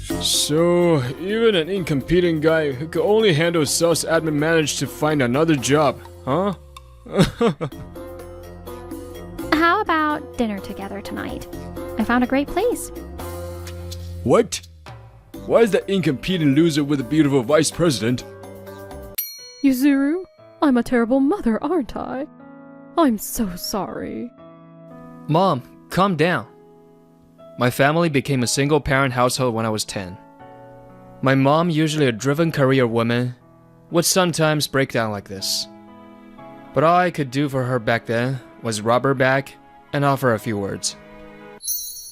So, even an incompetent guy who could only handle sales admin managed to find another job, huh? How about dinner together tonight? I found a great place. What? Why is that incompetent loser with a beautiful vice president? Yuzuru, I'm a terrible mother, aren't I? I'm so sorry. Mom, calm down. My family became a single-parent household when I was 10. My mom, usually a driven career woman, would sometimes break down like this. But all I could do for her back then was rub her back and offer a few words.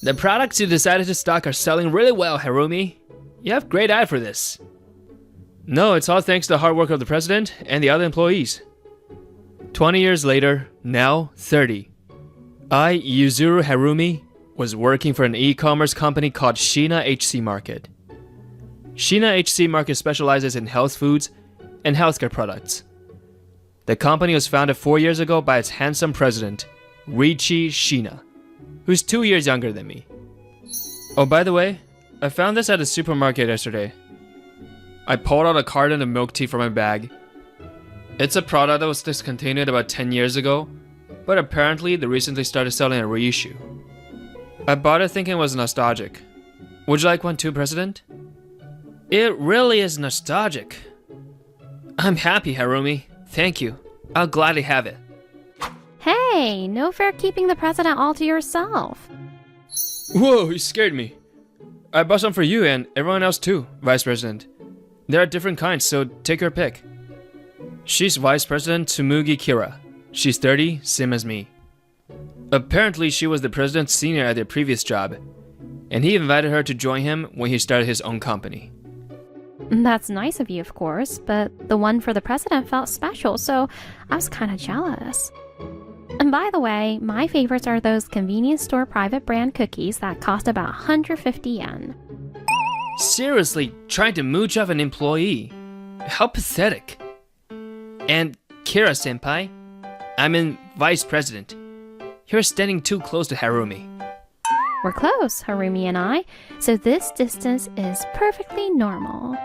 The products you decided to stock are selling really well, Harumi. You have great eye for this. No, it's all thanks to the hard work of the president and the other employees. 20 years later, now 30, I, Yuzuru Harumi, was working for an e-commerce company called Shina HC Market. Shina HC Market specializes in health foods and healthcare products. The company was founded 4 years ago by its handsome president, Riichi Shina, who's 2 years younger than me. Oh, by the way, I found this at a supermarket yesterday. I pulled out a carton of milk tea from my bag. It's a product that was discontinued about 10 years ago, but apparently they recently started selling a reissue. I bought it thinking it was nostalgic. Would you like one too, President? It really is nostalgic. I'm happy, Harumi. Thank you. I'll gladly have it. Hey, no fair keeping the president all to yourself. Whoa, you scared me. I bought some for you and everyone else too, Vice President. There are different kinds, so take your pick. She's Vice President Tsumugi Kira. She's 30, same as me. Apparently, she was the president's senior at their previous job, and he invited her to join him when he started his own company. That's nice of you, of course, but the one for the president felt special, so I was kind of jealous. And by the way, my favorites are those convenience store private brand cookies that cost about 150 yen. Seriously, trying to mooch off an employee? How pathetic. And Kira-senpai, I'm in Vice President. You're standing too close to Harumi. We're close, Harumi and I, so this distance is perfectly normal.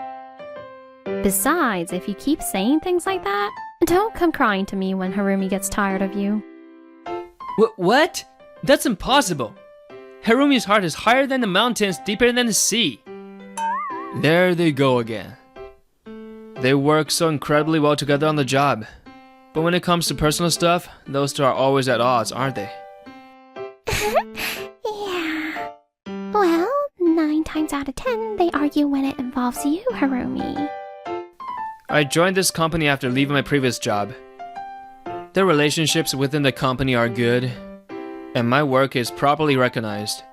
Besides, if you keep saying things like that, don't come crying to me when Harumi gets tired of you. What? That's impossible. Harumi's heart is higher than the mountains, deeper than the sea. There they go again. They work so incredibly well together on the job. But when it comes to personal stuff, those two are always at odds, aren't they? Yeah. Well, 9 times out of 10, they argue when it involves you, Harumi. I joined this company after leaving my previous job. The relationships within the company are good, and my work is properly recognized.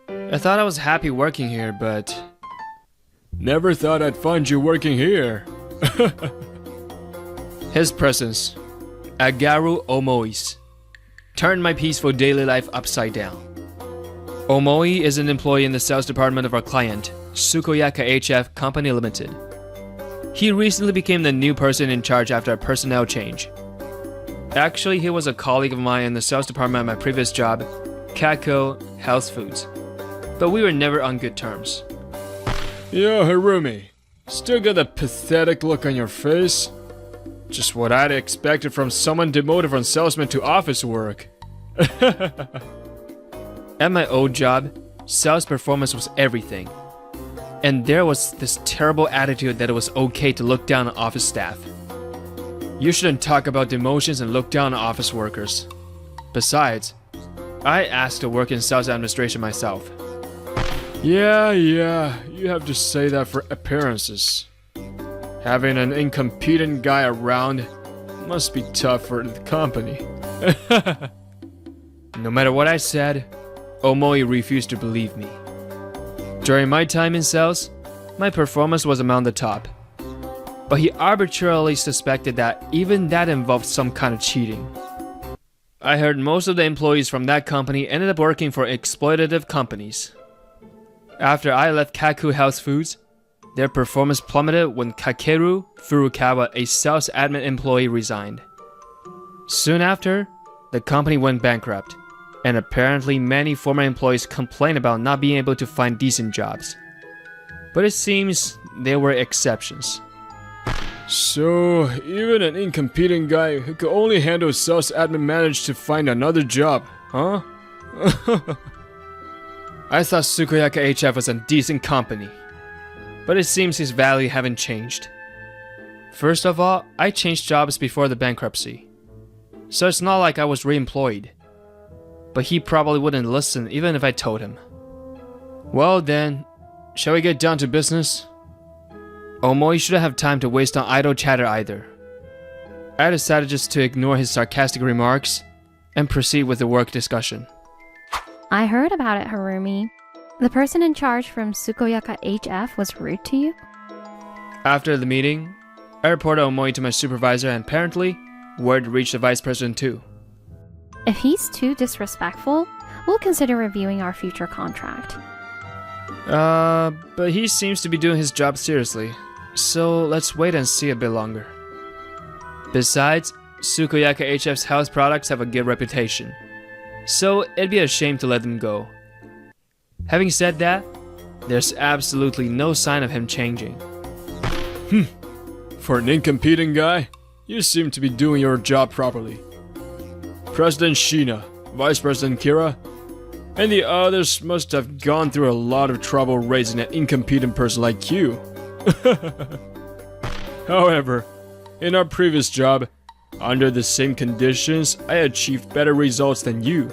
I thought I was happy working here, but... Never thought I'd find you working here. His presence, Agaru Omoi's, turned my peaceful daily life upside down. Omoi is an employee in the sales department of our client, Sukoyaka HF Company Limited. He recently became the new person in charge after a personnel change. Actually, he was a colleague of mine in the sales department at my previous job, Kako Health Foods, but we were never on good terms. Yo, Harumi, still got that pathetic look on your face? Just what I'd expected from someone demoted from salesman to office work. At my old job, sales performance was everything. And there was this terrible attitude that it was okay to look down on office staff. You shouldn't talk about demotions and look down on office workers. Besides, I asked to work in sales administration myself. Yeah, you have to say that for appearances. Having an incompetent guy around must be tough for the company. No matter what I said, Omoi refused to believe me. During my time in sales, my performance was among the top. But he arbitrarily suspected that even that involved some kind of cheating. I heard most of the employees from that company ended up working for exploitative companies. After I left Kaku Health Foods, their performance plummeted when Kakeru Furukawa, a sales admin employee, resigned. Soon after, the company went bankrupt, and apparently many former employees complained about not being able to find decent jobs. but it seems there were exceptions. So, even an incompetent guy who could only handle sales admin managed to find another job, huh? I thought Sukoyaka HF was a decent company, but it seems his value haven't changed. First of all, I changed jobs before the bankruptcy, so it's not like I was re-employed. But he probably wouldn't listen even if I told him. Well then, shall we get down to business? Omoi shouldn't have time to waste on idle chatter either. I decided just to ignore his sarcastic remarks and proceed with the work discussion. I heard about it, Harumi. The person in charge from Sukoyaka HF was rude to you? After the meeting, I reported Omoi to my supervisor and apparently, word reached the vice president too. If he's too disrespectful, we'll consider reviewing our future contract. But he seems to be doing his job seriously, so let's wait and see a bit longer. Besides, Sukoyaka HF's health products have a good reputation, so it'd be a shame to let them go. Having said that, there's absolutely no sign of him changing. For an incompetent guy, you seem to be doing your job properly. President Shina, Vice President Kira, and the others must have gone through a lot of trouble raising an incompetent person like you. However, in our previous job, under the same conditions, I achieved better results than you.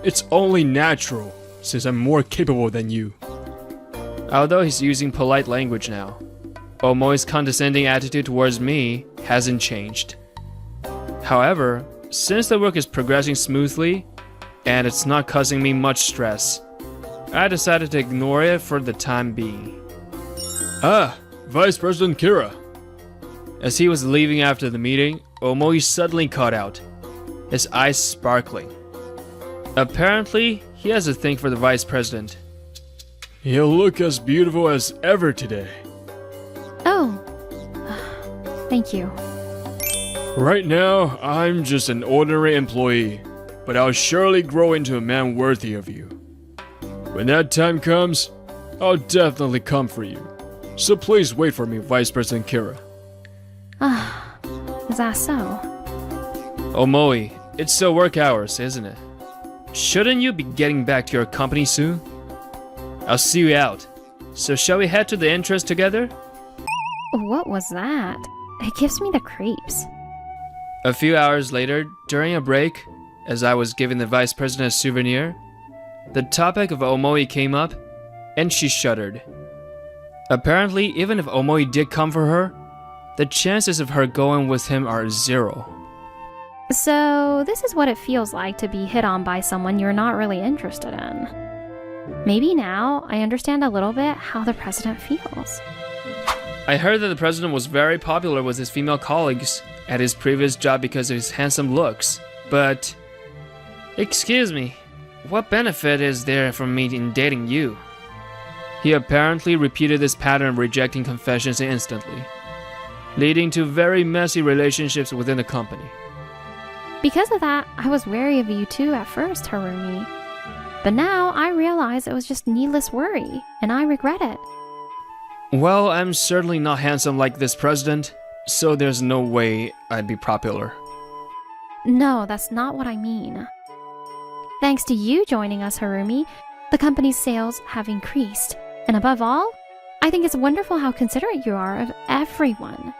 It's only natural, since I'm more capable than you. Although he's using polite language now, Omoi's condescending attitude towards me hasn't changed. However, since the work is progressing smoothly, and it's not causing me much stress, I decided to ignore it for the time being. Ah, Vice President Kira. As he was leaving after the meeting, Omoi suddenly caught out, his eyes sparkling. Apparently, he has a thing for the vice president. He'll look as beautiful as ever today. Oh, thank you. Right now, I'm just an ordinary employee, but I'll surely grow into a man worthy of you. When that time comes, I'll definitely come for you. So please wait for me, Vice President Kira. Is that so? Omoi, it's still work hours, isn't it? Shouldn't you be getting back to your company soon? I'll see you out. So shall we head to the entrance together? What was that? It gives me the creeps. A few hours later, during a break, as I was giving the vice president a souvenir, the topic of Omoi came up, and she shuddered. Apparently, even if Omoi did come for her, the chances of her going with him are 0. So, this is what it feels like to be hit on by someone you're not really interested in. Maybe now I understand a little bit how the president feels. I heard that the president was very popular with his female colleagues at his previous job because of his handsome looks, but... Excuse me, what benefit is there from me in dating you? He apparently repeated this pattern of rejecting confessions instantly, leading to very messy relationships within the company. Because of that, I was wary of you too at first, Harumi. But now I realize it was just needless worry, and I regret it. Well, I'm certainly not handsome like this president, so there's no way I'd be popular. No, that's not what I mean. Thanks to you joining us, Harumi, the company's sales have increased. And above all, I think it's wonderful how considerate you are of everyone.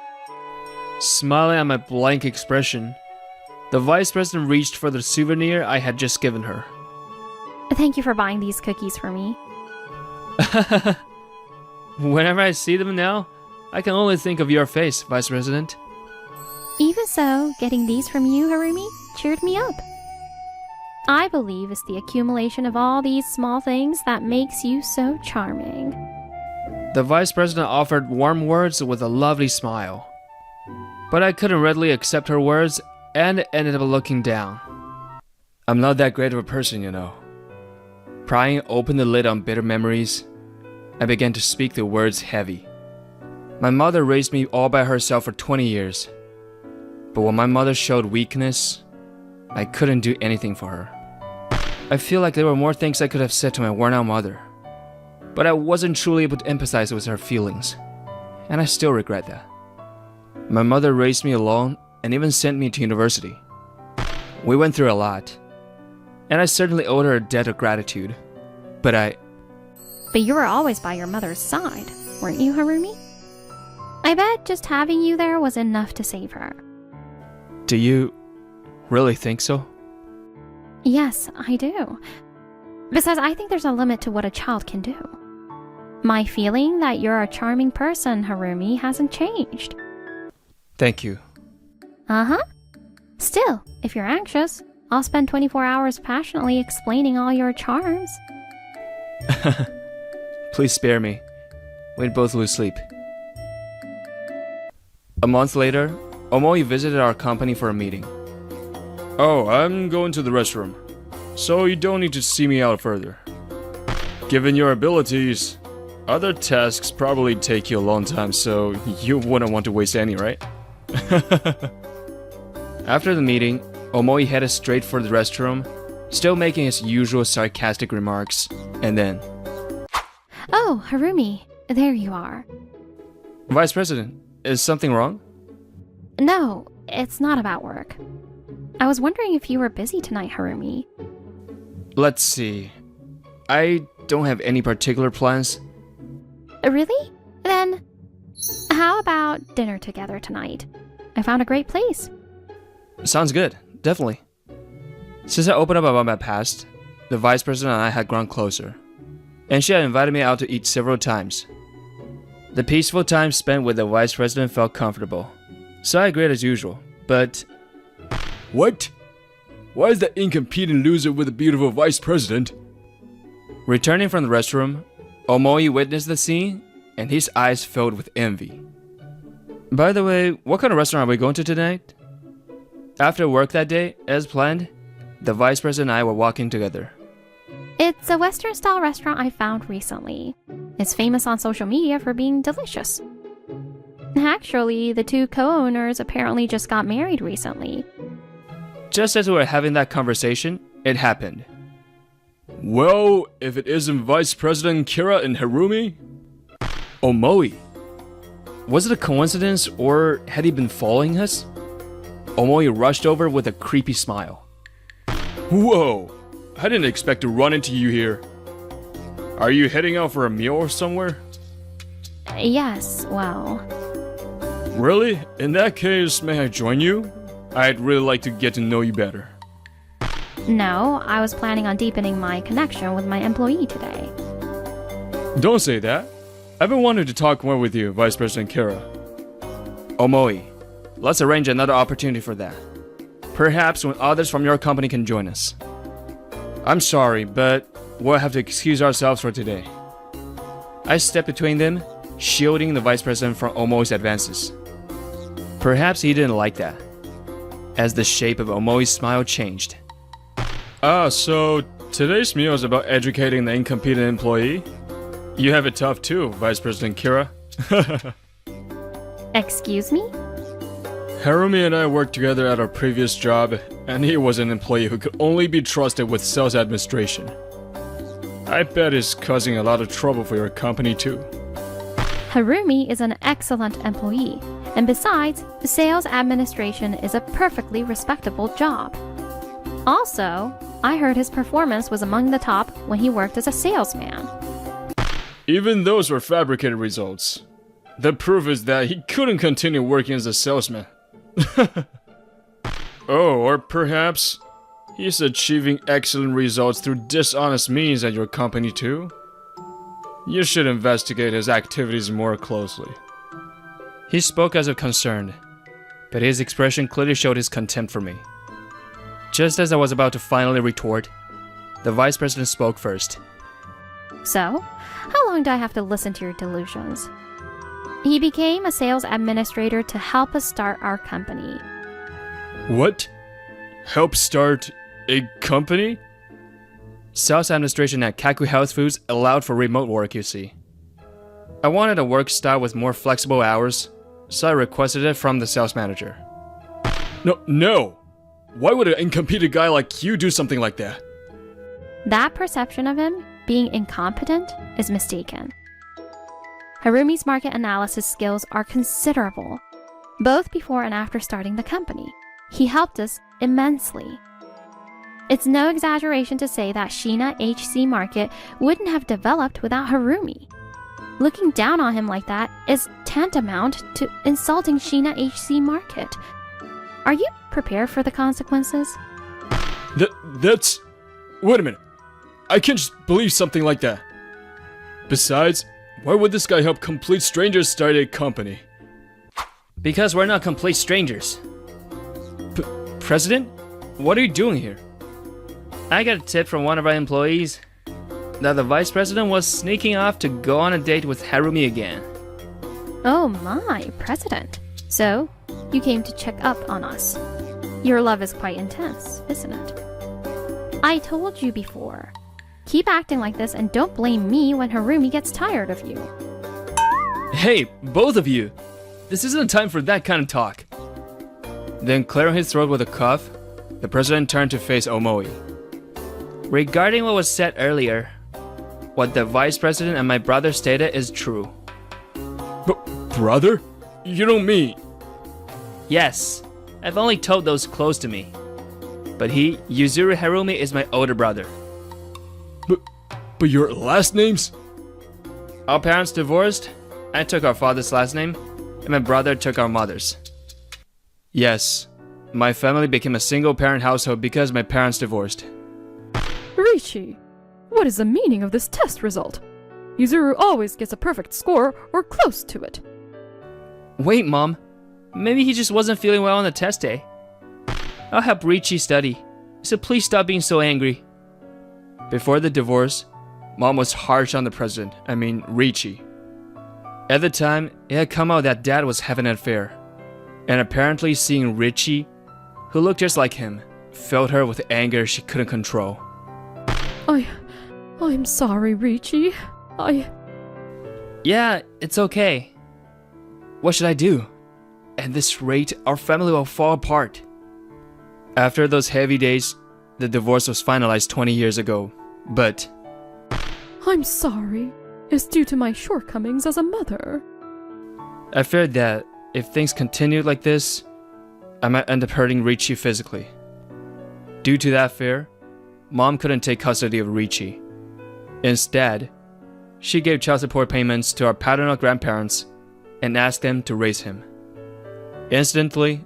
Smiling at my blank expression, the vice president reached for the souvenir I had just given her. Thank you for buying these cookies for me. Whenever I see them now, I can only think of your face, Vice President. Even so, getting these from you, Harumi, cheered me up. I believe it's the accumulation of all these small things that makes you so charming. The Vice President offered warm words with a lovely smile. But I couldn't readily accept her words and ended up looking down. I'm not that great of a person, you know. Prying open the lid on bitter memories, I began to speak the words heavy. My mother raised me all by herself for 20 years. But when my mother showed weakness, I couldn't do anything for her. I feel like there were more things I could have said to my worn-out mother. but I wasn't truly able to empathize with her feelings, and I still regret that. My mother raised me alone and even sent me to university. We went through a lot, and I certainly owed her a debt of gratitude, but you were always by your mother's side, weren't you, Harumi? I bet just having you there was enough to save her. Do you really think so? Yes, I do. Besides, I think there's a limit to what a child can do. My feeling that you're a charming person, Harumi, hasn't changed. Thank you. Uh-huh. Still, if you're anxious, I'll spend 24 hours passionately explaining all your charms. Please spare me. We'd both lose sleep. A month later, Omoi visited our company for a meeting. Oh, I'm going to the restroom, so you don't need to see me out further. Given your abilities, other tasks probably take you a long time, so you wouldn't want to waste any, right? After the meeting, Omoi headed straight for the restroom, still making his usual sarcastic remarks, and then... Oh, Harumi, there you are. Vice President, is something wrong? No, it's not about work. I was wondering if you were busy tonight, Harumi. Let's see. I don't have any particular plans. Really? Then, how about dinner together tonight? I found a great place. Sounds good, definitely. Since I opened up about my past, the Vice President and I had grown closer, and she had invited me out to eat several times. The peaceful time spent with the Vice President felt comfortable, so I agreed as usual, but... What? Why is that incompetent loser with a beautiful Vice President? Returning from the restroom, Omoi witnessed the scene, and his eyes filled with envy. By the way, what kind of restaurant are we going to tonight? After work that day, as planned, the Vice President and I were walking together. It's a Western-style restaurant I found recently. It's famous on social media for being delicious. Actually, the two co-owners apparently just got married recently. Just as we were having that conversation, it happened. Well, if it isn't Vice President Kira and Harumi... Omoi. Was it a coincidence, or had he been following us? Omoi rushed over with a creepy smile. Whoa! I didn't expect to run into you here. Are you heading out for a meal or somewhere? Yes, well... Really? In that case, may I join you? I'd really like to get to know you better. No, I was planning on deepening my connection with my employee today. Don't say that. I've been wanting to talk more with you, Vice President Kira. Omoi, let's arrange another opportunity for that. Perhaps when others from your company can join us. I'm sorry, but we'll have to excuse ourselves for today. I stepped between them, shielding the Vice President from Omoi's advances. Perhaps he didn't like that, as the shape of Omoi's smile changed. Ah, so today's meal is about educating the incompetent employee? You have it tough too, Vice President Kira. Excuse me? Harumi and I worked together at our previous job, and he was an employee who could only be trusted with sales administration. I bet it's causing a lot of trouble for your company too. Harumi is an excellent employee, and besides, sales administration is a perfectly respectable job. Also, I heard his performance was among the top when he worked as a salesman. Even those were fabricated results. The proof is that he couldn't continue working as a salesman. Oh, or perhaps he's achieving excellent results through dishonest means at your company too? You should investigate his activities more closely. He spoke as if concerned, but his expression clearly showed his contempt for me. Just as I was about to finally retort, the Vice President spoke first. So, how long do I have to listen to your delusions? He became a sales administrator to help us start our company. What? Help start a company? Sales administration at Kaku Health Foods allowed for remote work, you see. I wanted a work style with more flexible hours, so I requested it from the sales manager. No! Why would an incompetent guy like you do something like that? That perception of him being incompetent is mistaken. Harumi's market analysis skills are considerable, both before and after starting the company. He helped us immensely. It's no exaggeration to say that Shina HC Market wouldn't have developed without Harumi. Looking down on him like that is tantamount to insulting Shina HC Market. Are you prepared for the consequences? That's... Wait a minute. I can't just believe something like that. Besides, why would this guy help complete strangers start a company? Because we're not complete strangers. President? What are you doing here? I got a tip from one of our employees that the vice president was sneaking off to go on a date with Harumi again. Oh my, President. So, you came to check up on us. Your love is quite intense, isn't it? I told you before. Keep acting like this and don't blame me when Harumi gets tired of you. Hey, both of you! This isn't time for that kind of talk. Then clearing his throat with a cough, the president turned to face Omoi. Regarding what was said earlier, what the vice president and my brother stated is true. Brother? You don't mean... Yes, I've only told those close to me. But he, Yuzuru Harumi, is my older brother. But your last names? Our parents divorced, I took our father's last name, and my brother took our mother's. Yes, my family became a single-parent household because my parents divorced. Riichi, what is the meaning of this test result? Yuzuru always gets a perfect score or close to it. Wait, Mom. Maybe he just wasn't feeling well on the test day. I'll help Riichi study, so please stop being so angry. Before the divorce, Mom was harsh on the president, Riichi. At the time, it had come out that Dad was having an affair, and apparently seeing Riichi, who looked just like him, filled her with anger she couldn't control. I'm sorry, Riichi. Yeah, it's okay. What should I do? At this rate, our family will fall apart. After those heavy days, the divorce was finalized 20 years ago, but... I'm sorry. It's due to my shortcomings as a mother. I feared that, if things continued like this, I might end up hurting Riichi physically. Due to that fear, Mom couldn't take custody of Riichi. Instead, she gave child support payments to our paternal grandparents and asked them to raise him. Instantly,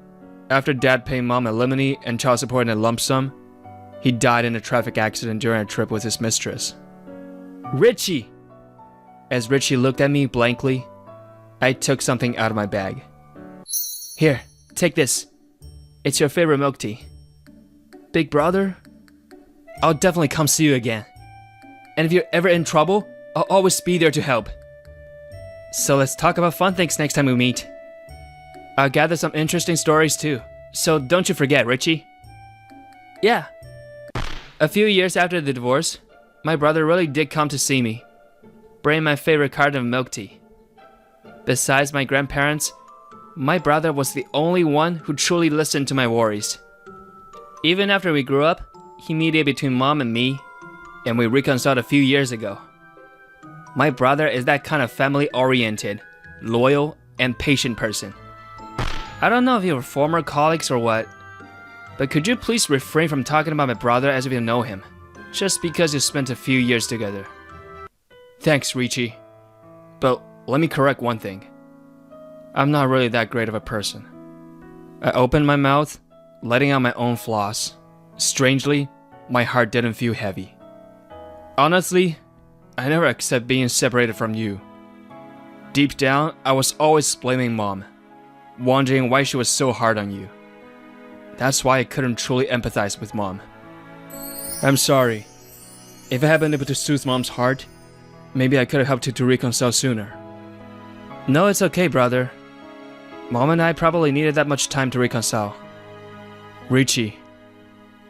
after Dad paid Mom alimony and child support in a lump sum, he died in a traffic accident during a trip with his mistress. Riichi! As Riichi looked at me blankly, I took something out of my bag. Here, take this. It's your favorite milk tea. Big brother, I'll definitely come see you again. And if you're ever in trouble, I'll always be there to help. So let's talk about fun things next time we meet. I'll gather some interesting stories too, so don't you forget, Riichi. Yeah. A few years after the divorce, my brother really did come to see me, bring my favorite carton of milk tea. Besides my grandparents, my brother was the only one who truly listened to my worries. Even after we grew up, he mediated between Mom and me, and we reconciled a few years ago. My brother is that kind of family-oriented, loyal, and patient person. I don't know if you were former colleagues or what, but could you please refrain from talking about my brother as if you know him, just because you spent a few years together. Thanks, Riichi. But let me correct one thing. I'm not really that great of a person. I opened my mouth, letting out my own flaws. Strangely, my heart didn't feel heavy. Honestly, I never accept being separated from you. Deep down, I was always blaming Mom, wondering why she was so hard on you. That's why I couldn't truly empathize with Mom. I'm sorry. If I had been able to soothe Mom's heart, maybe I could have helped you to reconcile sooner. No, it's okay, brother. Mom and I probably needed that much time to reconcile. Riichi,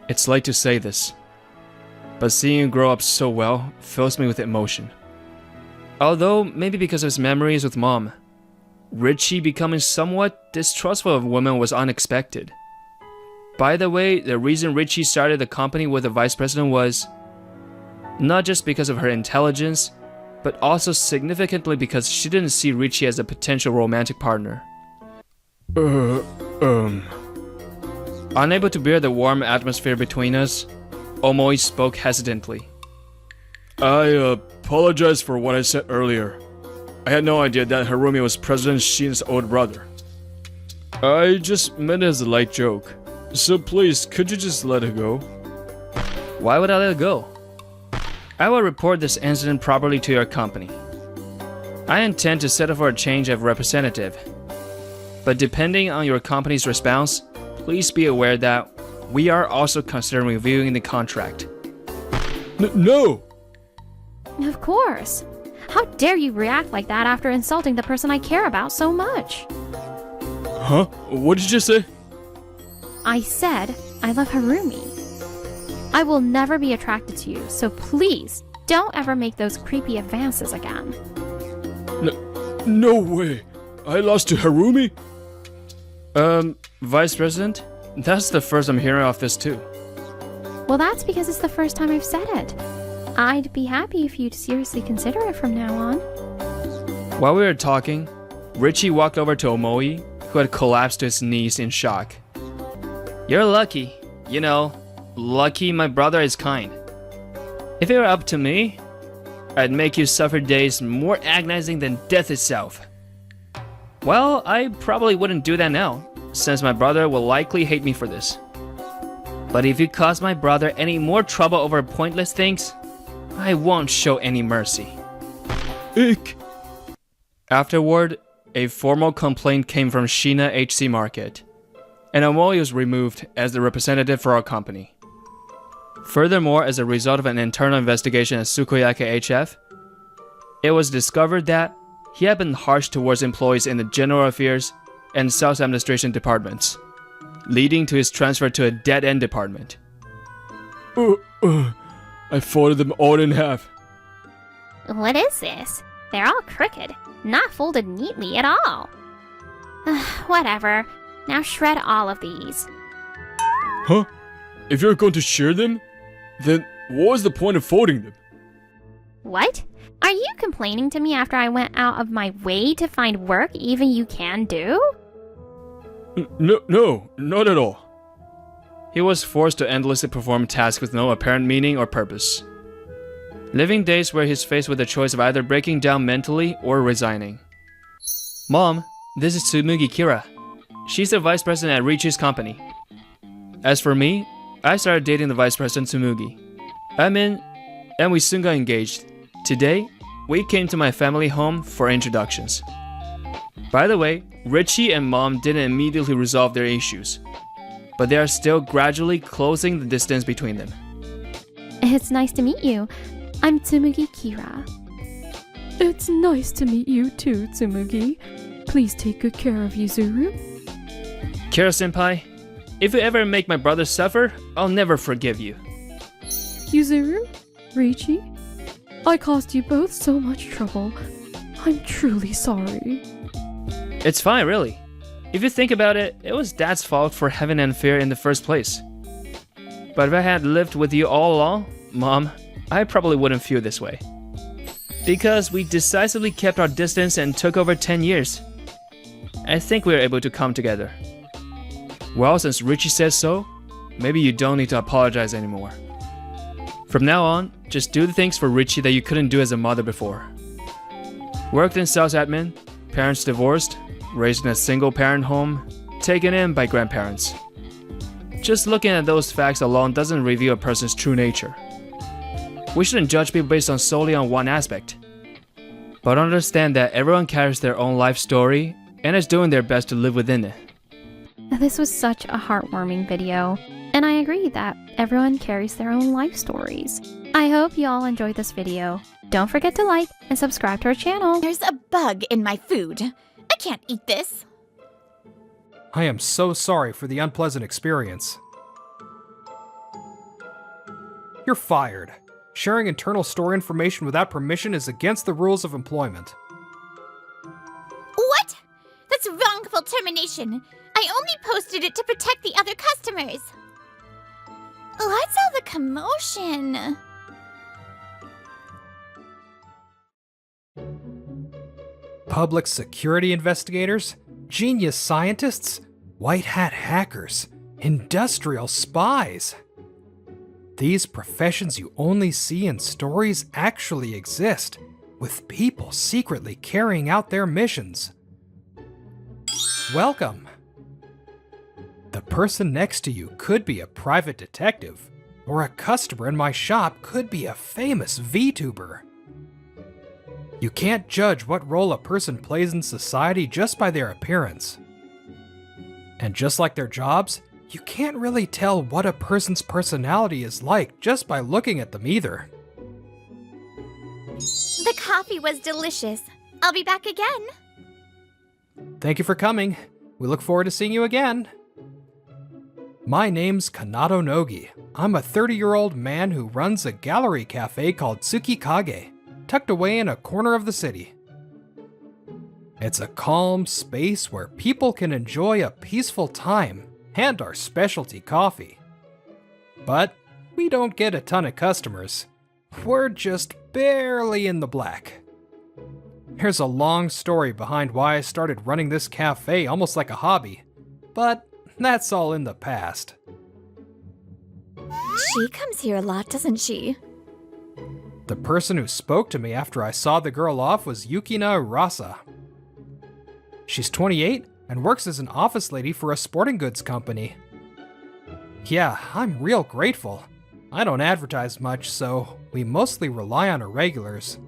it's late to say this, but seeing you grow up so well fills me with emotion. Although, maybe because of his memories with Mom, Riichi becoming somewhat distrustful of women was unexpected. By the way, the reason Riichi started the company with the vice president was... Not just because of her intelligence, but also significantly because she didn't see Richie as a potential romantic partner. Unable to bear the warm atmosphere between us, Omoi spoke hesitantly. I apologize for what I said earlier. I had no idea that Harumi was President Shin's old brother. I just meant it as a light joke. So please, could you just let it go? Why would I let it go? I will report this incident properly to your company. I intend to set up for a change of representative. But depending on your company's response, please be aware that we are also considering reviewing the contract. No! Of course. How dare you react like that after insulting the person I care about so much? Huh? What did you say? I said I love Harumi. I will never be attracted to you, so please don't ever make those creepy advances again. No way! I lost to Harumi? Vice President? That's the first I'm hearing of this too. Well, that's because it's the first time I've said it. I'd be happy if you'd seriously consider it from now on. While we were talking, Richie walked over to Omoi, who had collapsed to his knees in shock. You're lucky. You know, lucky my brother is kind. If it were up to me, I'd make you suffer days more agonizing than death itself. Well, I probably wouldn't do that now, since my brother will likely hate me for this. But if you cause my brother any more trouble over pointless things, I won't show any mercy. Ick! Afterward, a formal complaint came from Shina HC Market, and Omoi was removed as the representative for our company. Furthermore, as a result of an internal investigation at Sukoyaka HF, it was discovered that he had been harsh towards employees in the general affairs and sales administration departments, leading to his transfer to a dead-end department. I folded them all in half. What is this? They're all crooked, not folded neatly at all. Whatever. Now shred all of these. Huh? If you're going to share them, then what was the point of folding them? What? Are you complaining to me after I went out of my way to find work even you can do? No, not at all. He was forced to endlessly perform tasks with no apparent meaning or purpose, living days where he's faced with the choice of either breaking down mentally or resigning. Mom, this is Tsumugi Kira. She's the vice president at Richi's company. As for me, I started dating the vice president Tsumugi. I'm in, and we soon got engaged. Today, we came to my family home for introductions. By the way, Richie and Mom didn't immediately resolve their issues, but they are still gradually closing the distance between them. It's nice to meet you. I'm Tsumugi Kira. It's nice to meet you too, Tsumugi. Please take good care of Yuzuru. Kira-senpai, if you ever make my brother suffer, I'll never forgive you. Yuzuru? Richi? I caused you both so much trouble. I'm truly sorry. It's fine, really. If you think about it, it was Dad's fault for having an affair in the first place. But if I had lived with you all along, Mom, I probably wouldn't feel this way. Because we decisively kept our distance and took over 10 years. I think we were able to come together. Well, since Richie says so, maybe you don't need to apologize anymore. From now on, just do the things for Richie that you couldn't do as a mother before. Worked in sales admin, parents divorced, raised in a single-parent home, taken in by grandparents. Just looking at those facts alone doesn't reveal a person's true nature. We shouldn't judge people based on solely on one aspect. But understand that everyone carries their own life story and is doing their best to live within it. This was such a heartwarming video, and I agree that everyone carries their own life stories. I hope you all enjoyed this video. Don't forget to like and subscribe to our channel. There's a bug in my food. I can't eat this. I am so sorry for the unpleasant experience. You're fired. Sharing internal store information without permission is against the rules of employment. What? That's wrongful termination. I only posted it to protect the other customers. What's all the commotion? Public security investigators, genius scientists, white hat hackers, industrial spies. These professions you only see in stories actually exist, with people secretly carrying out their missions. Welcome. The person next to you could be a private detective, or a customer in my shop could be a famous VTuber. You can't judge what role a person plays in society just by their appearance. And just like their jobs, you can't really tell what a person's personality is like just by looking at them either. The coffee was delicious. I'll be back again. Thank you for coming. We look forward to seeing you again. My name's Kanado Nogi. I'm a 30-year-old man who runs a gallery cafe called Tsukikage, tucked away in a corner of the city. It's a calm space where people can enjoy a peaceful time and our specialty coffee. But we don't get a ton of customers. We're just barely in the black. There's a long story behind why I started running this cafe almost like a hobby, but that's all in the past. She comes here a lot, doesn't she? The person who spoke to me after I saw the girl off was Yukina Urasa. She's 28 and works as an office lady for a sporting goods company. Yeah, I'm real grateful. I don't advertise much, so we mostly rely on our regulars.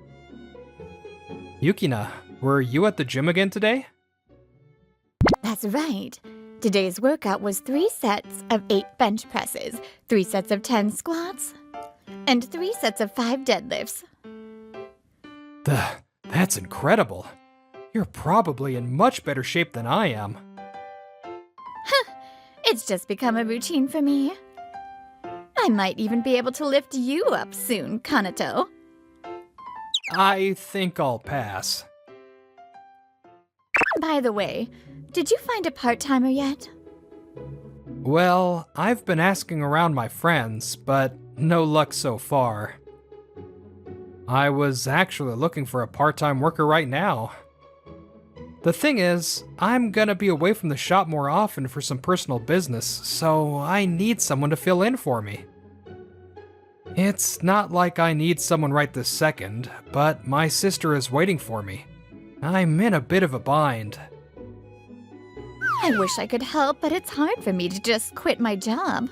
Yukina, were you at the gym again today? That's right. Today's workout was 3 sets of 8 bench presses, 3 sets of 10 squats, and 3 sets of 5 deadlifts. That's incredible. You're probably in much better shape than I am. It's just become a routine for me. I might even be able to lift you up soon, Kanato. I think I'll pass. By the way, did you find a part-timer yet? Well, I've been asking around my friends, but no luck so far. I was actually looking for a part-time worker right now. The thing is, I'm gonna be away from the shop more often for some personal business, so I need someone to fill in for me. It's not like I need someone right this second, but my sister is waiting for me. I'm in a bit of a bind. I wish I could help, but it's hard for me to just quit my job.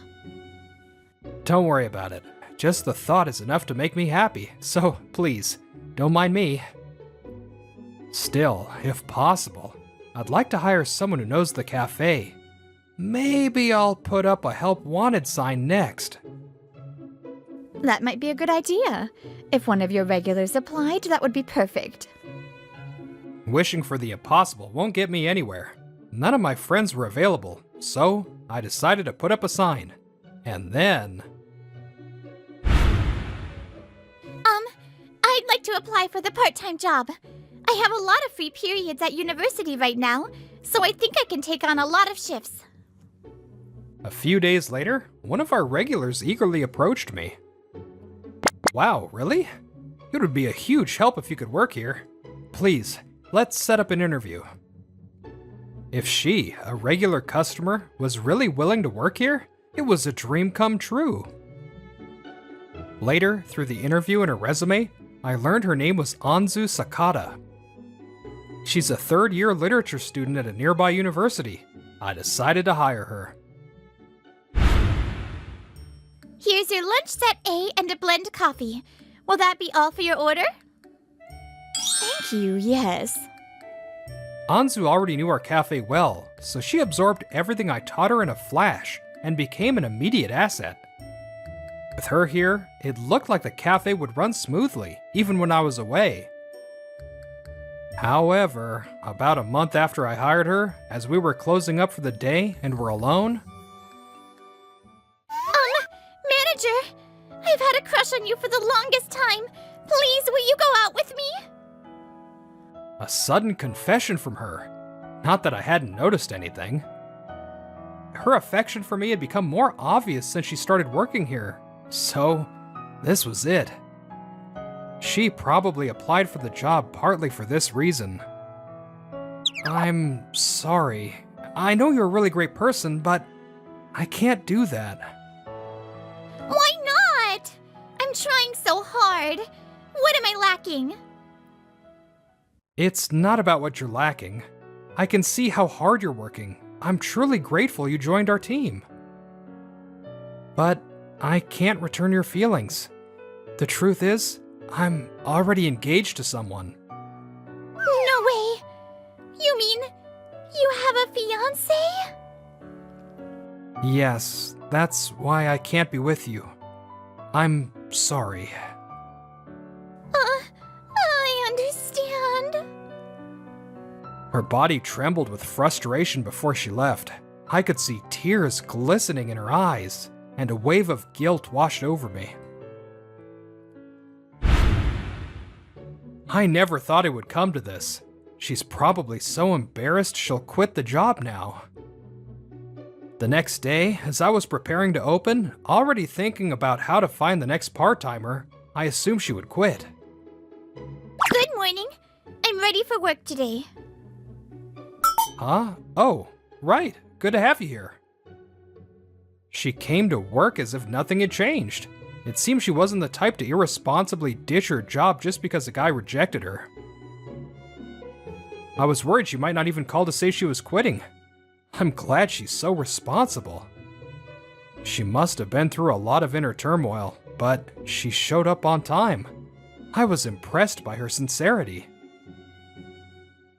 Don't worry about it. Just the thought is enough to make me happy, so please, don't mind me. Still, if possible, I'd like to hire someone who knows the cafe. Maybe I'll put up a help wanted sign next. That might be a good idea. If one of your regulars applied, that would be perfect. Wishing for the impossible won't get me anywhere. None of my friends were available, so I decided to put up a sign. And then... I'd like to apply for the part-time job. I have a lot of free periods at university right now, so I think I can take on a lot of shifts. A few days later, one of our regulars eagerly approached me. Wow, really? It would be a huge help if you could work here. Please, let's set up an interview. If she, a regular customer, was really willing to work here, it was a dream come true. Later, through the interview and her resume, I learned her name was Anzu Sakata. She's a third-year literature student at a nearby university. I decided to hire her. Here's your lunch set A and a blend coffee. Will that be all for your order? Thank you, yes. Anzu already knew our cafe well, so she absorbed everything I taught her in a flash and became an immediate asset. With her here, it looked like the cafe would run smoothly, even when I was away. However, about a month after I hired her, as we were closing up for the day and were alone... Manager, I've had a crush on you for the longest time. Please, will you go out with me? A sudden confession from her. Not that I hadn't noticed anything. Her affection for me had become more obvious since she started working here, so this was it. She probably applied for the job partly for this reason. I'm sorry. I know you're a really great person, but I can't do that. Why not? I'm trying so hard. What am I lacking? It's not about what you're lacking. I can see how hard you're working. I'm truly grateful you joined our team. But I can't return your feelings. The truth is, I'm already engaged to someone. No way! You mean you have a fiancé? Yes, that's why I can't be with you. I'm sorry. I understand. Her body trembled with frustration before she left. I could see tears glistening in her eyes, and a wave of guilt washed over me. I never thought it would come to this. She's probably so embarrassed she'll quit the job now. The next day, as I was preparing to open, already thinking about how to find the next part-timer, I assumed she would quit. Good morning. I'm ready for work today. Huh? Oh, right. Good to have you here. She came to work as if nothing had changed. It seemed she wasn't the type to irresponsibly ditch her job just because a guy rejected her. I was worried she might not even call to say she was quitting. I'm glad she's so responsible. She must have been through a lot of inner turmoil, but she showed up on time. I was impressed by her sincerity.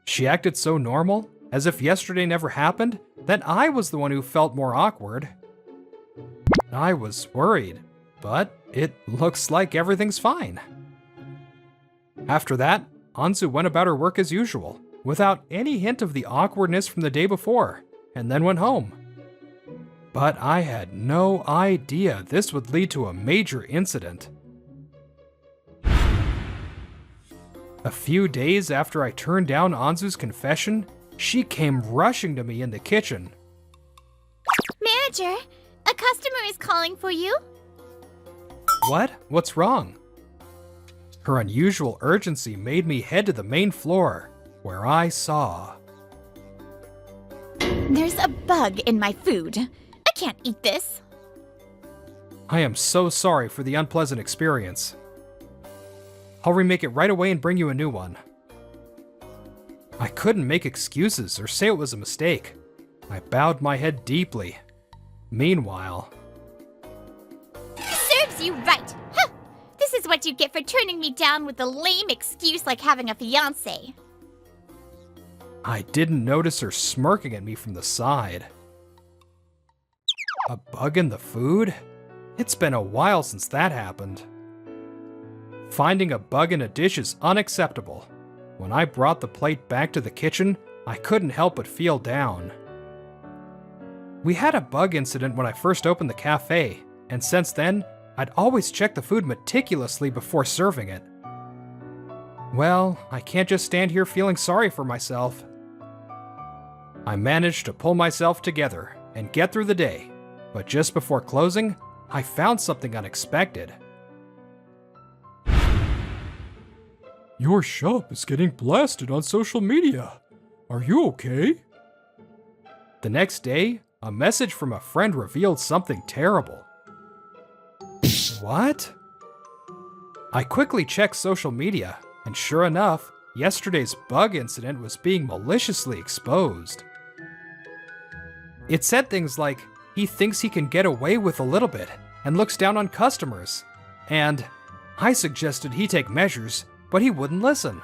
She acted so normal, as if yesterday never happened, that I was the one who felt more awkward. I was worried, but it looks like everything's fine. After that, Anzu went about her work as usual, without any hint of the awkwardness from the day before, and then went home. But I had no idea this would lead to a major incident. A few days after I turned down Anzu's confession, she came rushing to me in the kitchen. Manager, a customer is calling for you. What? What's wrong? Her unusual urgency made me head to the main floor, where I saw... There's a bug in my food. I can't eat this. I am so sorry for the unpleasant experience. I'll remake it right away and bring you a new one. I couldn't make excuses or say it was a mistake. I bowed my head deeply. Meanwhile... Serves you right. Huh. This is what you get for turning me down with a lame excuse like having a fiancé. I didn't notice her smirking at me from the side. A bug in the food? It's been a while since that happened. Finding a bug in a dish is unacceptable. When I brought the plate back to the kitchen, I couldn't help but feel down. We had a bug incident when I first opened the cafe, and since then, I'd always check the food meticulously before serving it. Well, I can't just stand here feeling sorry for myself. I managed to pull myself together and get through the day, but just before closing, I found something unexpected. Your shop is getting blasted on social media. Are you okay? The next day, a message from a friend revealed something terrible. What? I quickly checked social media, and sure enough, yesterday's bug incident was being maliciously exposed. It said things like, he thinks he can get away with a little bit and looks down on customers, and I suggested he take measures, but he wouldn't listen.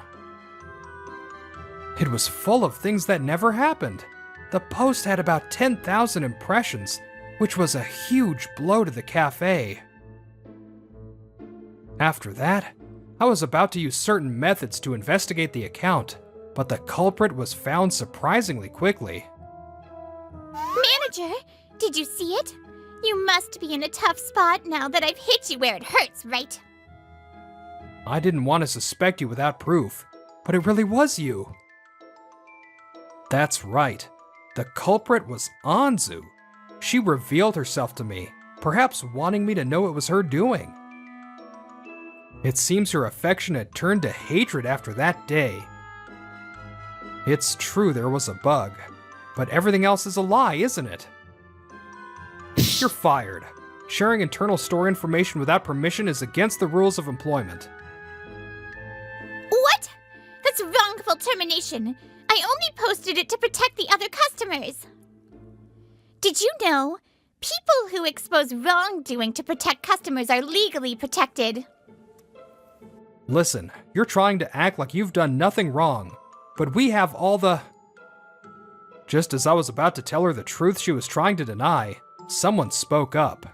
It was full of things that never happened. The post had about 10,000 impressions, which was a huge blow to the cafe. After that, I was about to use certain methods to investigate the account, but the culprit was found surprisingly quickly. Manager, did you see it? You must be in a tough spot now that I've hit you where it hurts, right? I didn't want to suspect you without proof, but it really was you. That's right. The culprit was Anzu. She revealed herself to me, perhaps wanting me to know it was her doing. It seems her affection had turned to hatred after that day. It's true there was a bug, but everything else is a lie, isn't it? You're fired. Sharing internal store information without permission is against the rules of employment. What? That's wrongful termination. I only posted it to protect the other customers. Did you know? People who expose wrongdoing to protect customers are legally protected. Listen, you're trying to act like you've done nothing wrong, but we have all the... Just as I was about to tell her the truth she was trying to deny, someone spoke up.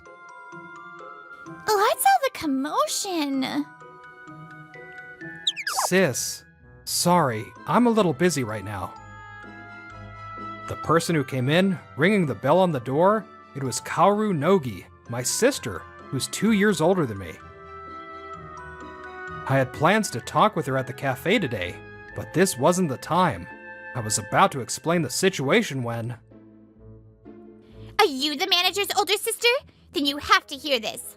What's all the commotion? Sis, sorry, I'm a little busy right now. The person who came in, ringing the bell on the door, it was Kaoru Nogi, my sister, who's 2 years older than me. I had plans to talk with her at the cafe today, but this wasn't the time. I was about to explain the situation when... Are you the manager's older sister? Then you have to hear this.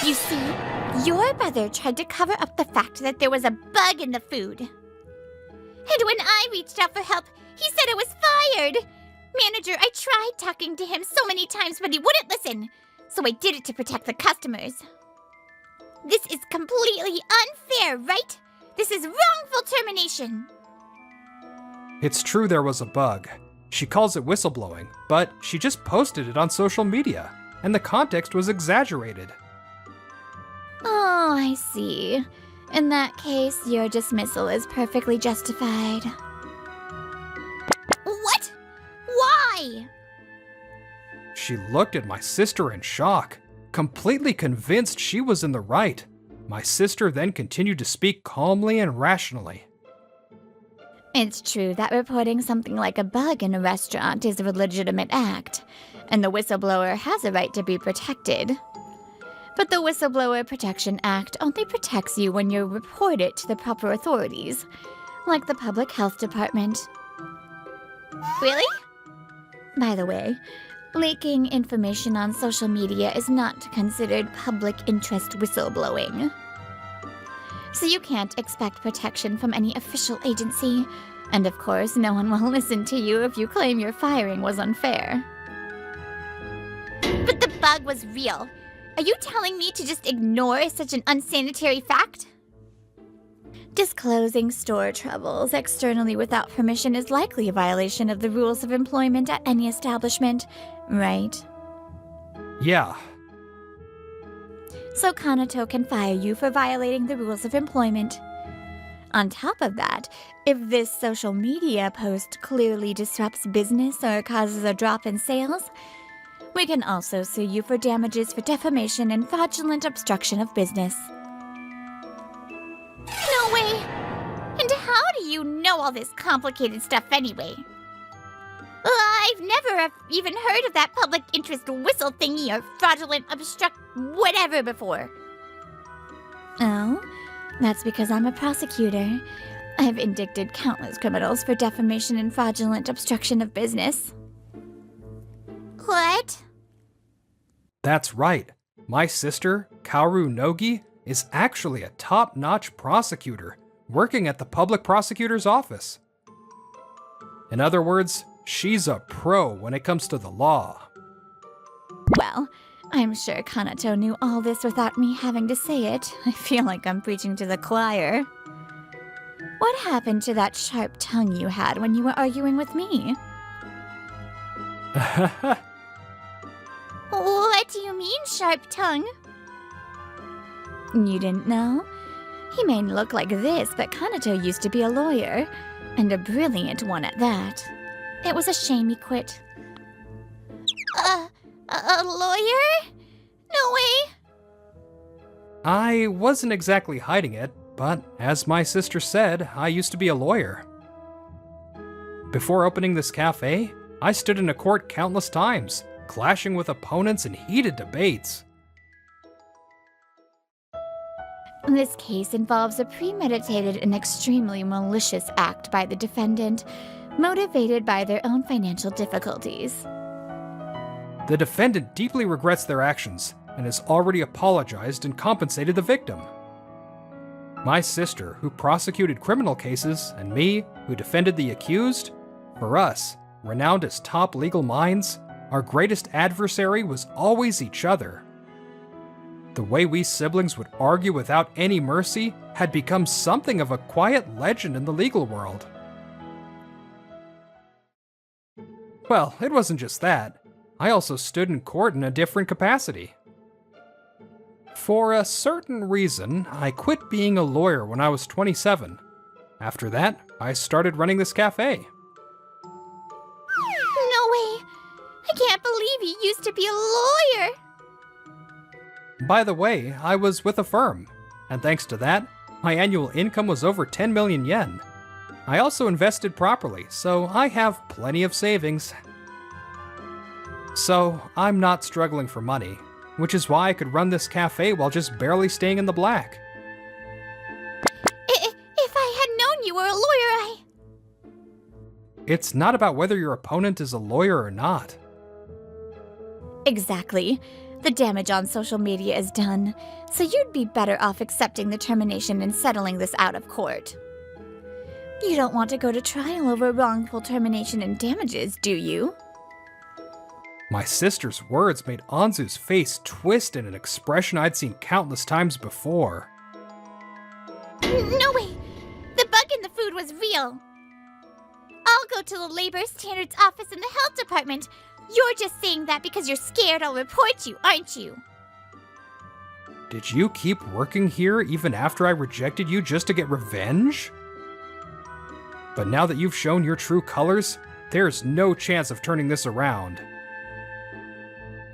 You see, your brother tried to cover up the fact that there was a bug in the food. And when I reached out for help, he said I was fired. Manager, I tried talking to him so many times, but he wouldn't listen. So I did it to protect the customers. This is completely unfair, right? This is wrongful termination. It's true there was a bug. She calls it whistleblowing, but she just posted it on social media, and the context was exaggerated. Oh, I see. In that case, your dismissal is perfectly justified. What? Why? She looked at my sister in shock, completely convinced she was in the right. My sister then continued to speak calmly and rationally. It's true that reporting something like a bug in a restaurant is a legitimate act, and the whistleblower has a right to be protected. But the Whistleblower Protection Act only protects you when you report it to the proper authorities, like the Public Health Department. Really? By the way, leaking information on social media is not considered public interest whistleblowing. So you can't expect protection from any official agency, and of course, no one will listen to you if you claim your firing was unfair. But the bug was real. Are you telling me to just ignore such an unsanitary fact? Disclosing store troubles externally without permission is likely a violation of the rules of employment at any establishment, right? Yeah. So Kanato can fire you for violating the rules of employment. On top of that, if this social media post clearly disrupts business or causes a drop in sales, we can also sue you for damages for defamation and fraudulent obstruction of business. No way! And how do you know all this complicated stuff anyway? I've never even heard of that public interest whistle thingy or fraudulent obstruct whatever before. Oh, that's because I'm a prosecutor. I've indicted countless criminals for defamation and fraudulent obstruction of business. What? That's right. My sister, Kaoru Nogi, is actually a top-notch prosecutor working at the public prosecutor's office. In other words, she's a pro when it comes to the law. Well, I'm sure Kanato knew all this without me having to say it. I feel like I'm preaching to the choir. What happened to that sharp tongue you had when you were arguing with me? What do you mean, sharp tongue? You didn't know? He may look like this, but Kanato used to be a lawyer, and a brilliant one at that. It was a shame he quit. A lawyer? No way! I wasn't exactly hiding it, but as my sister said, I used to be a lawyer. Before opening this cafe, I stood in a court countless times, clashing with opponents in heated debates. This case involves a premeditated and extremely malicious act by the defendant, motivated by their own financial difficulties. The defendant deeply regrets their actions and has already apologized and compensated the victim. My sister, who prosecuted criminal cases, and me, who defended the accused, for us, renowned as top legal minds, our greatest adversary was always each other. The way we siblings would argue without any mercy had become something of a quiet legend in the legal world. Well, it wasn't just that. I also stood in court in a different capacity. For a certain reason, I quit being a lawyer when I was 27. After that, I started running this cafe. No way! I can't believe you used to be a lawyer! By the way, I was with a firm, and thanks to that, my annual income was over 10 million yen. I also invested properly, so I have plenty of savings. So, I'm not struggling for money, which is why I could run this cafe while just barely staying in the black. If I had known you were a lawyer, It's not about whether your opponent is a lawyer or not. Exactly. The damage on social media is done, so you'd be better off accepting the termination and settling this out of court. You don't want to go to trial over wrongful termination and damages, do you? My sister's words made Anzu's face twist in an expression I'd seen countless times before. No way! The bug in the food was real! I'll go to the Labor Standards Office in the Health Department. You're just saying that because you're scared I'll report you, aren't you? Did you keep working here even after I rejected you just to get revenge? But now that you've shown your true colors, there's no chance of turning this around.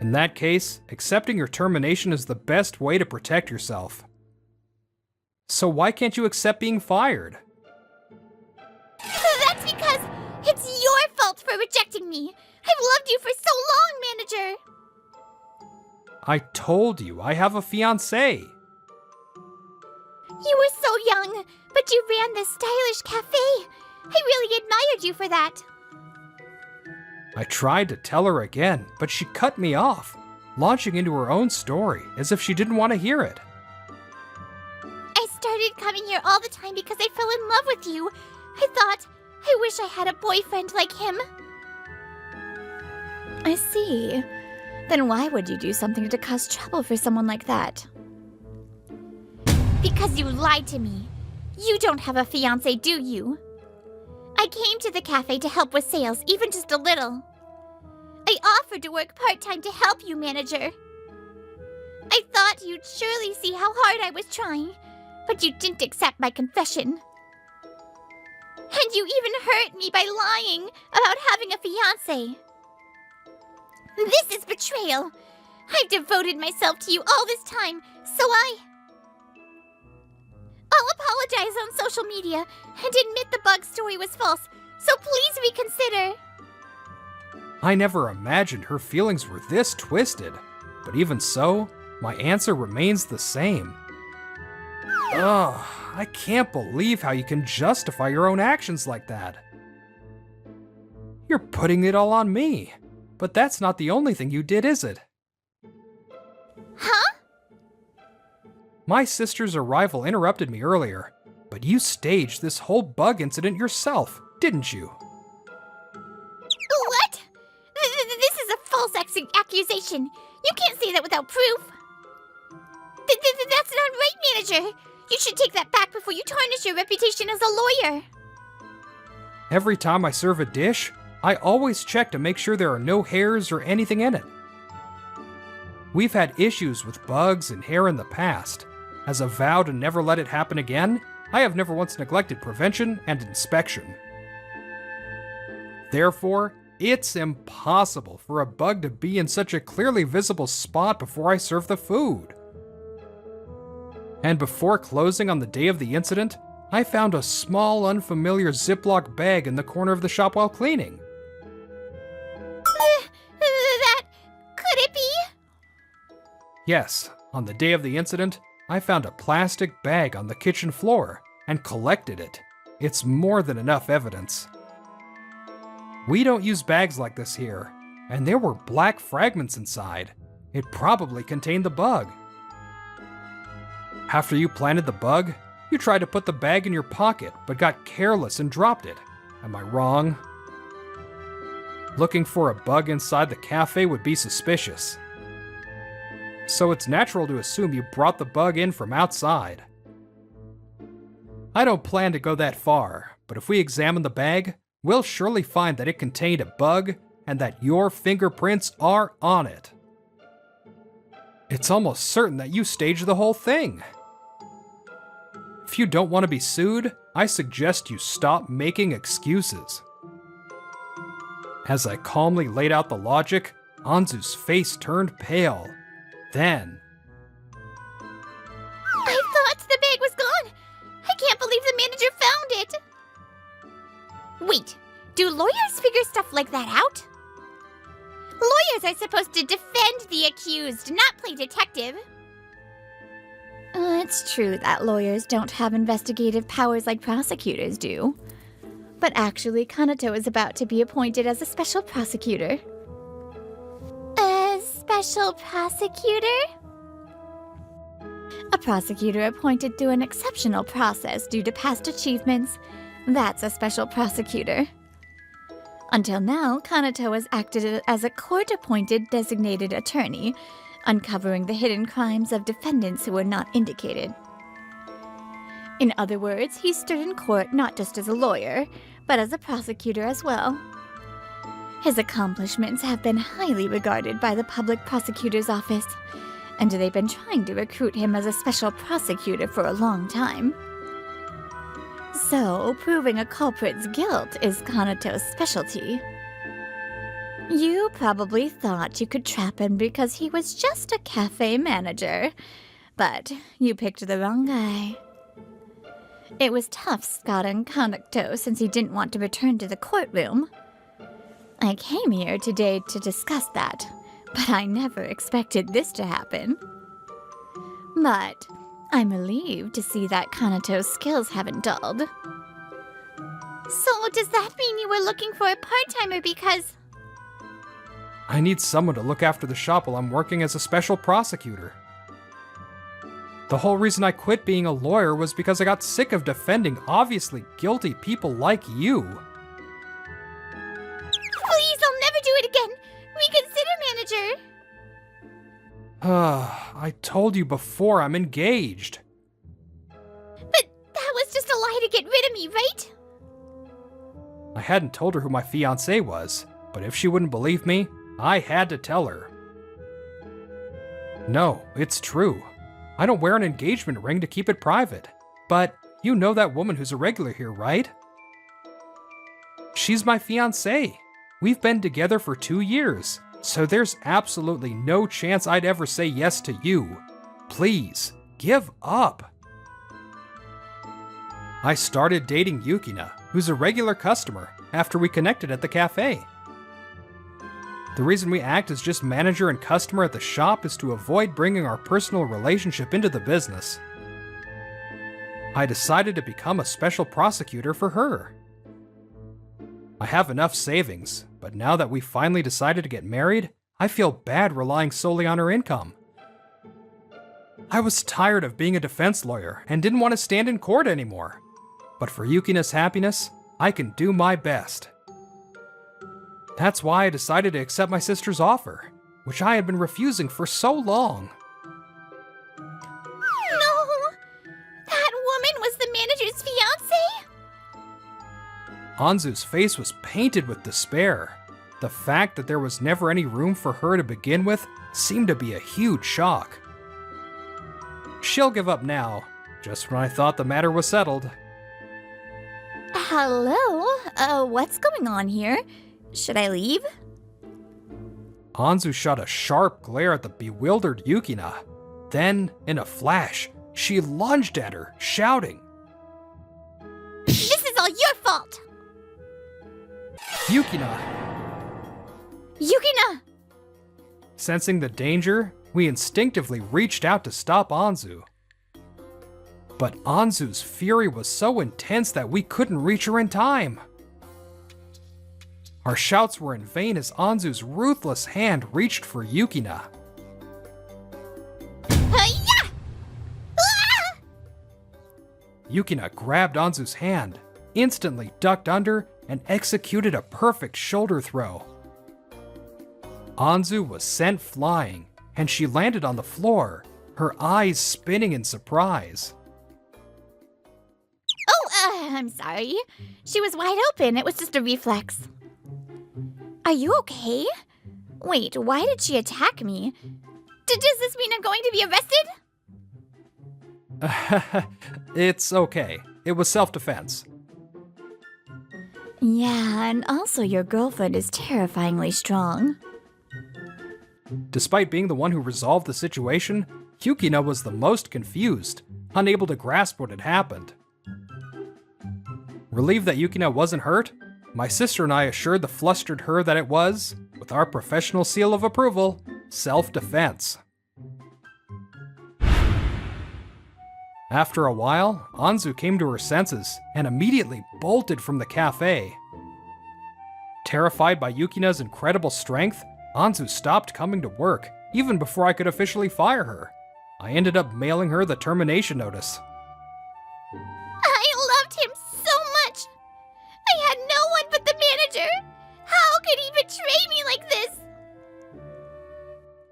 In that case, accepting your termination is the best way to protect yourself. So why can't you accept being fired? That's because it's your fault for rejecting me. I've loved you for so long, manager. I told you, I have a fiancé. You were so young, but you ran this stylish cafe. I really admired you for that. I tried to tell her again, but she cut me off, launching into her own story as if she didn't want to hear it. I started coming here all the time because I fell in love with you. I thought, I wish I had a boyfriend like him. I see. Then why would you do something to cause trouble for someone like that? Because you lied to me. You don't have a fiancé, do you? I came to the cafe to help with sales, even just a little. I offered to work part-time to help you, manager. I thought you'd surely see how hard I was trying, but you didn't accept my confession. And you even hurt me by lying about having a fiancé. This is betrayal. I've devoted myself to you all this time, so I'll apologize on social media and admit the bug story was false, so please reconsider. I never imagined her feelings were this twisted, but even so, my answer remains the same. Ugh, I can't believe how you can justify your own actions like that. You're putting it all on me, but that's not the only thing you did, is it? Huh? My sister's arrival interrupted me earlier, but you staged this whole bug incident yourself, didn't you? What? This is a false accusation. You can't say that without proof. That's not right, manager. You should take that back before you tarnish your reputation as a lawyer. Every time I serve a dish, I always check to make sure there are no hairs or anything in it. We've had issues with bugs and hair in the past. As a vow to never let it happen again, I have never once neglected prevention and inspection. Therefore, it's impossible for a bug to be in such a clearly visible spot before I serve the food. And before closing on the day of the incident, I found a small, unfamiliar Ziploc bag in the corner of the shop while cleaning. That... could it be? Yes, on the day of the incident, I found a plastic bag on the kitchen floor and collected it. It's more than enough evidence. We don't use bags like this here, and there were black fragments inside. It probably contained the bug. After you planted the bug, You tried to put the bag in your pocket, but got careless and dropped it. Am I wrong? Looking for a bug inside the cafe would be suspicious. So it's natural to assume you brought the bug in from outside. I don't plan to go that far, but if we examine the bag, we'll surely find that it contained a bug and that your fingerprints are on it. It's almost certain that you staged the whole thing. If you don't want to be sued, I suggest you stop making excuses. As I calmly laid out the logic, Anzu's face turned pale. Then, I thought the bag was gone. I can't believe the manager found it. Wait, do lawyers figure stuff like that out? Lawyers are supposed to defend the accused, not play detective. It's true that lawyers don't have investigative powers like prosecutors do. But actually, Kanato is about to be appointed as a special prosecutor. A special prosecutor? A prosecutor appointed through an exceptional process due to past achievements. That's a special prosecutor. Until now, Kanato has acted as a court-appointed designated attorney, uncovering the hidden crimes of defendants who were not indicated. In other words, he stood in court not just as a lawyer, but as a prosecutor as well. His accomplishments have been highly regarded by the public prosecutor's office, and they've been trying to recruit him as a special prosecutor for a long time. So, proving a culprit's guilt is Kanato's specialty. You probably thought you could trap him because he was just a cafe manager, but you picked the wrong guy. It was tough scouting Kanato since he didn't want to return to the courtroom. I came here today to discuss that, but I never expected this to happen. But I'm relieved to see that Kanato's skills haven't dulled. So does that mean you were looking for a part-timer because... I need someone to look after the shop while I'm working as a special prosecutor. The whole reason I quit being a lawyer was because I got sick of defending obviously guilty people like you. Please, I'll never do it again! Reconsider, manager! I told you before I'm engaged. But that was just a lie to get rid of me, right? I hadn't told her who my fiancé was, but if she wouldn't believe me, I had to tell her. No, it's true. I don't wear an engagement ring to keep it private. But you know that woman who's a regular here, right? She's my fiancé. We've been together for 2 years, so there's absolutely no chance I'd ever say yes to you. Please, give up. I started dating Yukina, who's a regular customer, after we connected at the cafe. The reason we act as just manager and customer at the shop is to avoid bringing our personal relationship into the business. I decided to become a special prosecutor for her. I have enough savings, but now that we finally decided to get married, I feel bad relying solely on her income. I was tired of being a defense lawyer and didn't want to stand in court anymore. But for Yukina's happiness, I can do my best. That's why I decided to accept my sister's offer, which I had been refusing for so long. No! That woman was the manager's fiancé? Anzu's face was painted with despair. The fact that there was never any room for her to begin with seemed to be a huge shock. She'll give up now, just when I thought the matter was settled. Hello? What's going on here? Should I leave? Anzu shot a sharp glare at the bewildered Yukina. Then, in a flash, she lunged at her, shouting, This is all your fault! Yukina! Yukina! Sensing the danger, we instinctively reached out to stop Anzu. But Anzu's fury was so intense that we couldn't reach her in time. Our shouts were in vain as Anzu's ruthless hand reached for Yukina. Hi-ya! Ah! Yukina grabbed Anzu's hand, instantly ducked under, and executed a perfect shoulder throw. Anzu was sent flying, and she landed on the floor, her eyes spinning in surprise. Oh, I'm sorry. She was wide open. It was just a reflex. Are you okay? Wait, why did she attack me? Does this mean I'm going to be arrested? It's okay. It was self-defense. Yeah, and also your girlfriend is terrifyingly strong. Despite being the one who resolved the situation, Yukina was the most confused, unable to grasp what had happened. Relieved that Yukina wasn't hurt, my sister and I assured the flustered her that it was, with our professional seal of approval, self-defense. After a while, Anzu came to her senses and immediately bolted from the cafe. Terrified by Yukina's incredible strength, Anzu stopped coming to work, even before I could officially fire her. I ended up mailing her the termination notice. I loved him so much! I had no one but the manager! How could he betray me like this?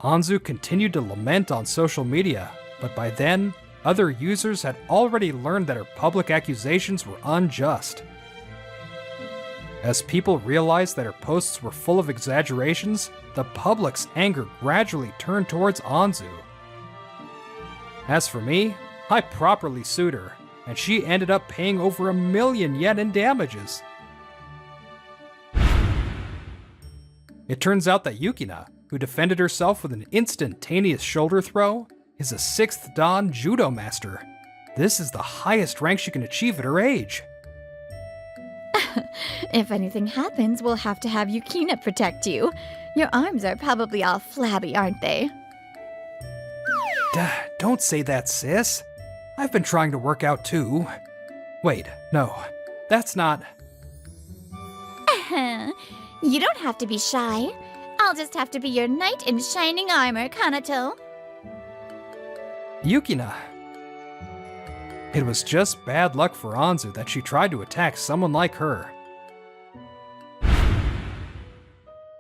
Anzu continued to lament on social media, but by then, other users had already learned that her public accusations were unjust. As people realized that her posts were full of exaggerations, the public's anger gradually turned towards Anzu. As for me, I properly sued her, and she ended up paying over 1 million yen in damages. It turns out that Yukina, who defended herself with an instantaneous shoulder throw, is a 6th Dan Judo Master. This is the highest rank she can achieve at her age. If anything happens, we'll have to have Yukina protect you. Your arms are probably all flabby, aren't they? Don't say that, sis. I've been trying to work out too. Wait, no, that's not... You don't have to be shy. I'll just have to be your knight in shining armor, Kanato. Yukina. It was just bad luck for Anzu that she tried to attack someone like her.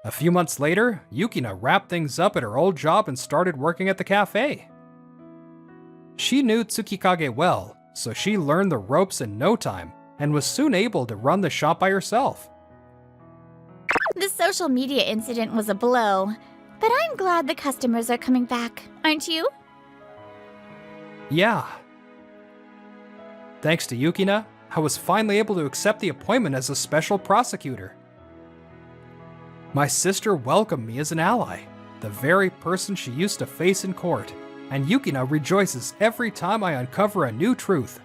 A few months later, Yukina wrapped things up at her old job and started working at the cafe. She knew Tsukikage well, so she learned the ropes in no time and was soon able to run the shop by herself. The social media incident was a blow, but I'm glad the customers are coming back, aren't you? Yeah. Thanks to Yukina, I was finally able to accept the appointment as a special prosecutor. My sister welcomed me as an ally, the very person she used to face in court, and Yukina rejoices every time I uncover a new truth.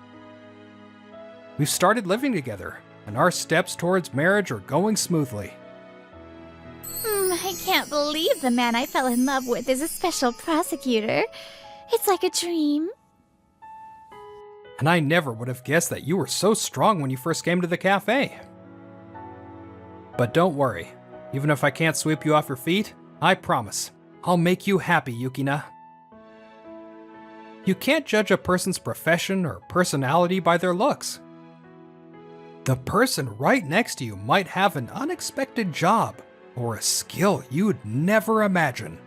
We've started living together, and our steps towards marriage are going smoothly. I can't believe the man I fell in love with is a special prosecutor. It's like a dream. And I never would have guessed that you were so strong when you first came to the cafe. But don't worry, even if I can't sweep you off your feet, I promise, I'll make you happy, Yukina. You can't judge a person's profession or personality by their looks. The person right next to you might have an unexpected job or a skill you'd never imagine.